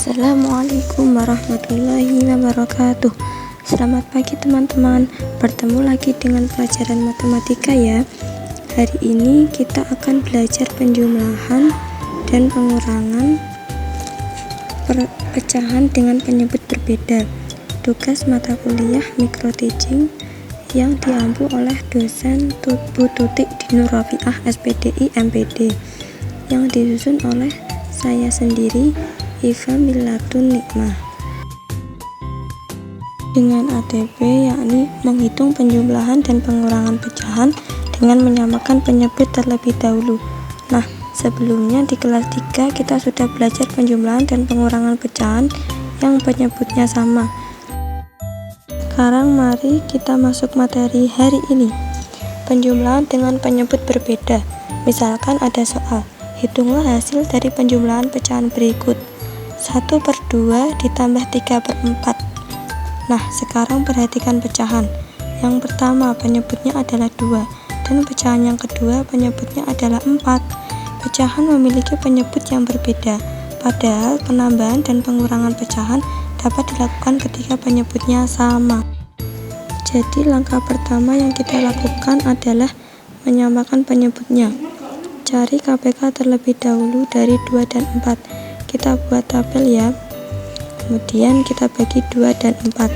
Assalamualaikum warahmatullahi wabarakatuh. Selamat pagi teman-teman. Bertemu lagi dengan pelajaran matematika ya. Hari ini kita akan belajar penjumlahan dan pengurangan pecahan dengan penyebut berbeda. Tugas mata kuliah micro teaching yang diampu oleh dosen Bu Tutik Dinur Rafiah SPDI MPD, yang disusun oleh saya sendiri, Iva Milatun Nikmah, dengan ATP yakni menghitung penjumlahan dan pengurangan pecahan dengan menyamakan penyebut terlebih dahulu. Nah, sebelumnya di kelas 3 kita sudah belajar penjumlahan dan pengurangan pecahan yang penyebutnya sama. Sekarang mari kita masuk materi hari ini. Penjumlahan dengan penyebut berbeda. Misalkan ada soal, hitunglah hasil dari penjumlahan pecahan berikut. 1/2 ditambah 3/4. Nah, sekarang perhatikan pecahan. Yang pertama penyebutnya adalah 2, dan pecahan yang kedua penyebutnya adalah 4. Pecahan memiliki penyebut yang berbeda, padahal penambahan dan pengurangan pecahan dapat dilakukan ketika penyebutnya sama. Jadi langkah pertama yang kita lakukan adalah menyamakan penyebutnya. Cari KPK terlebih dahulu dari 2 dan 4. Kita buat tabel ya. Kemudian kita bagi 2 dan 4.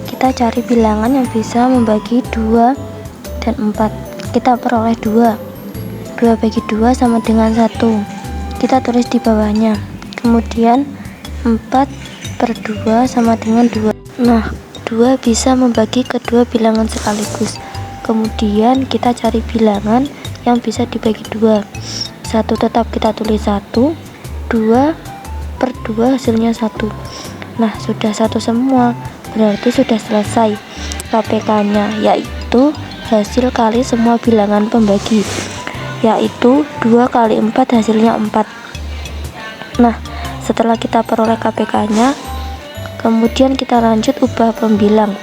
Kita cari bilangan yang bisa membagi 2 dan 4. Kita peroleh 2. 2 bagi 2 sama dengan 1. Kita tulis di bawahnya. Kemudian 4/2 sama dengan 2. Nah, 2 bisa membagi kedua bilangan sekaligus. Kemudian kita cari bilangan yang bisa dibagi 2. 1 tetap kita tulis 1. 2/2 hasilnya 1. Nah, sudah 1 semua, berarti sudah selesai KPK-nya, yaitu hasil kali semua bilangan pembagi, yaitu 2 kali 4 hasilnya 4. Nah, setelah kita peroleh KPK-nya, kemudian kita lanjut ubah pembilang.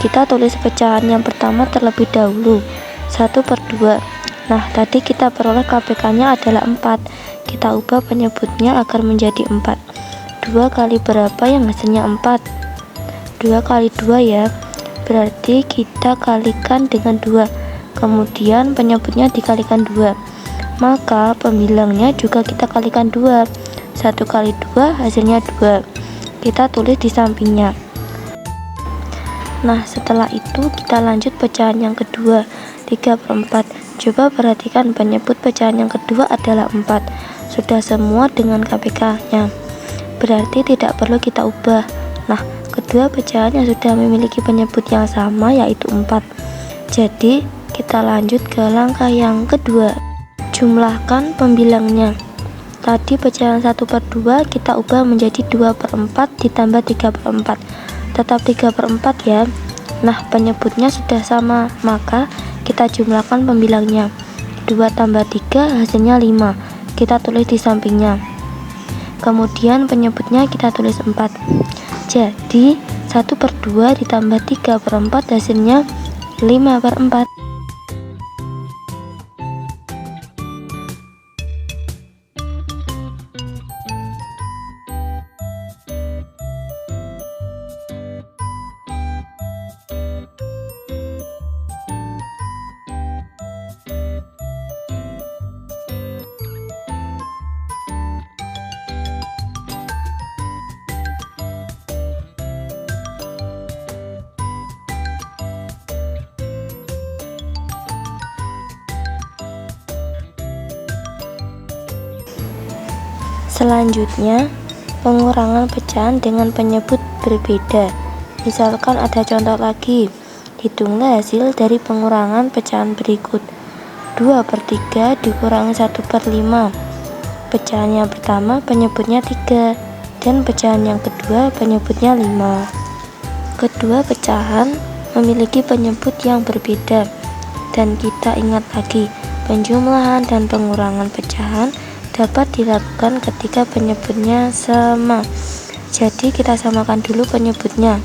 Kita tulis pecahan yang pertama terlebih dahulu, 1/2. Nah, tadi kita peroleh KPK-nya adalah 4. Kita ubah penyebutnya agar menjadi 4. 2 kali berapa yang hasilnya 4? 2 kali 2 ya. Berarti kita kalikan dengan 2. Kemudian penyebutnya dikalikan 2. Maka pembilangnya juga kita kalikan 2. 1 kali 2 hasilnya 2. Kita tulis di sampingnya. Nah, setelah itu kita lanjut pecahan yang kedua, 3/4. Coba perhatikan penyebut pecahan yang kedua adalah 4. Sudah semua dengan KPK-nya, berarti tidak perlu kita ubah. Nah, kedua pecahan yang sudah memiliki penyebut yang sama yaitu 4. Jadi kita lanjut ke langkah yang kedua. Jumlahkan pembilangnya. Tadi pecahan 1/2 kita ubah menjadi 2/4 ditambah 3/4. Tetap 3/4 ya. Nah, penyebutnya sudah sama, maka kita jumlahkan pembilangnya. 2 tambah 3 hasilnya 5. Kita tulis di sampingnya. Kemudian penyebutnya kita tulis 4. Jadi 1/2 ditambah 3/4 hasilnya 5/4. Selanjutnya, pengurangan pecahan dengan penyebut berbeda. Misalkan ada contoh lagi. Hitunglah hasil dari pengurangan pecahan berikut. 2/3 dikurangi 1/5. Pecahan yang pertama penyebutnya 3, dan pecahan yang kedua penyebutnya 5. Kedua pecahan memiliki penyebut yang berbeda. Dan kita ingat lagi, penjumlahan dan pengurangan pecahan dapat dilakukan ketika penyebutnya sama. Jadi kita samakan dulu penyebutnya.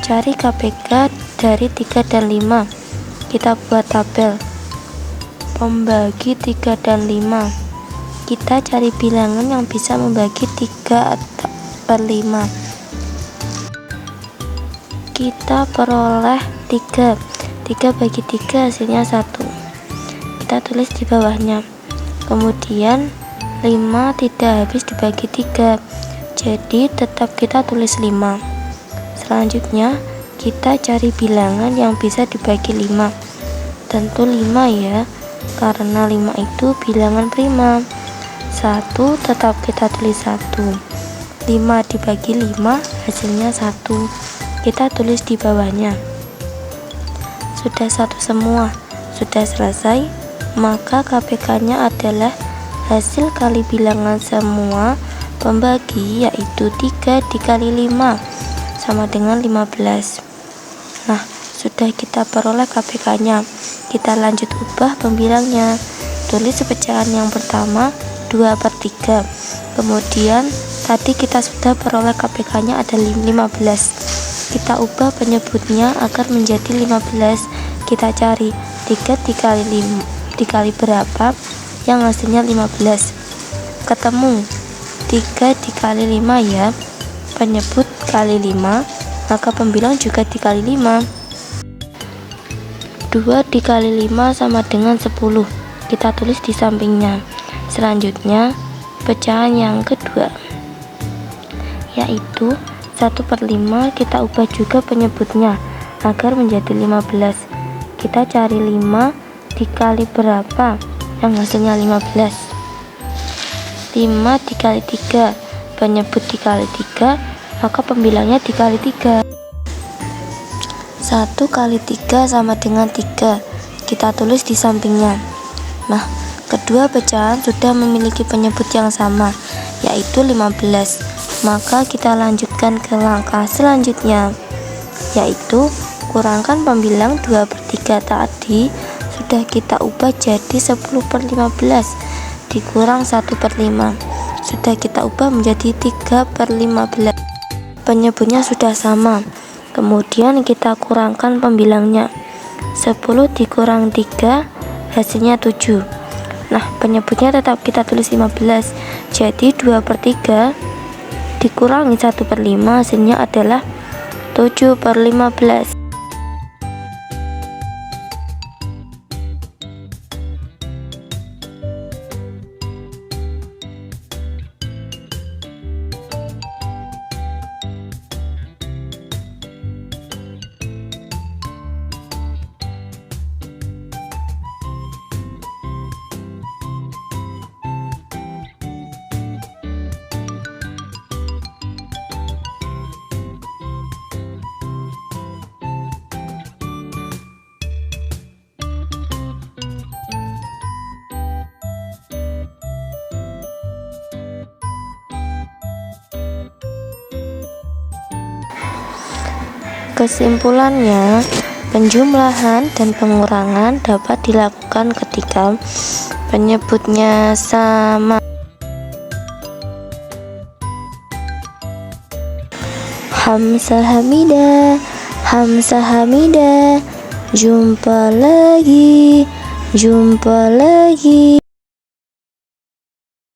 Cari KPK dari 3 dan 5. Kita buat tabel. Pembagi 3 dan 5. Kita cari bilangan yang bisa membagi 3 1/5. Kita peroleh 3 bagi 3 hasilnya 1. Kita tulis di bawahnya. Kemudian 5 tidak habis dibagi 3, jadi tetap kita tulis 5. Selanjutnya kita cari bilangan yang bisa dibagi 5. Tentu 5 ya, karena 5 itu bilangan prima. 1 tetap kita tulis 1. 5 dibagi 5 hasilnya 1. Kita tulis di bawahnya. Sudah 1 semua, sudah selesai, maka KPK-nya adalah hasil kali bilangan semua pembagi, yaitu 3 dikali 5 sama dengan 15. Nah, sudah kita peroleh KPK-nya. Kita lanjut ubah pembilangnya. Tulis pecahan yang pertama 2/3. Kemudian tadi kita sudah peroleh KPK-nya ada 15. Kita ubah penyebutnya agar menjadi 15. Kita cari 3 dikali berapa yang hasilnya 15. Ketemu 3 dikali 5 ya, penyebut kali 5, maka pembilang juga dikali 5. 2 dikali 5 sama dengan 10. Kita tulis di sampingnya. Selanjutnya pecahan yang kedua, yaitu 1/5. Kita ubah juga penyebutnya agar menjadi 15. Kita cari 5 dikali berapa yang hasilnya 15. 5 dikali 3, penyebut dikali 3, maka pembilangnya dikali 3. 1 kali 3 sama dengan 3. Kita tulis di sampingnya. Nah, kedua pecahan sudah memiliki penyebut yang sama, yaitu 15. Maka kita lanjutkan ke langkah selanjutnya, yaitu kurangkan pembilang 2/3 tadi sudah kita ubah jadi 10/15 dikurang 1/5. Sudah kita ubah menjadi 3/15. Penyebutnya sudah sama. Kemudian kita kurangkan pembilangnya. 10 dikurang 3 hasilnya 7. Nah, penyebutnya tetap kita tulis 15. Jadi 2/3 dikurangi 1/5 hasilnya adalah 7/15. Kesimpulannya, penjumlahan dan pengurangan dapat dilakukan ketika penyebutnya sama. Hamzah Hamidah, jumpa lagi.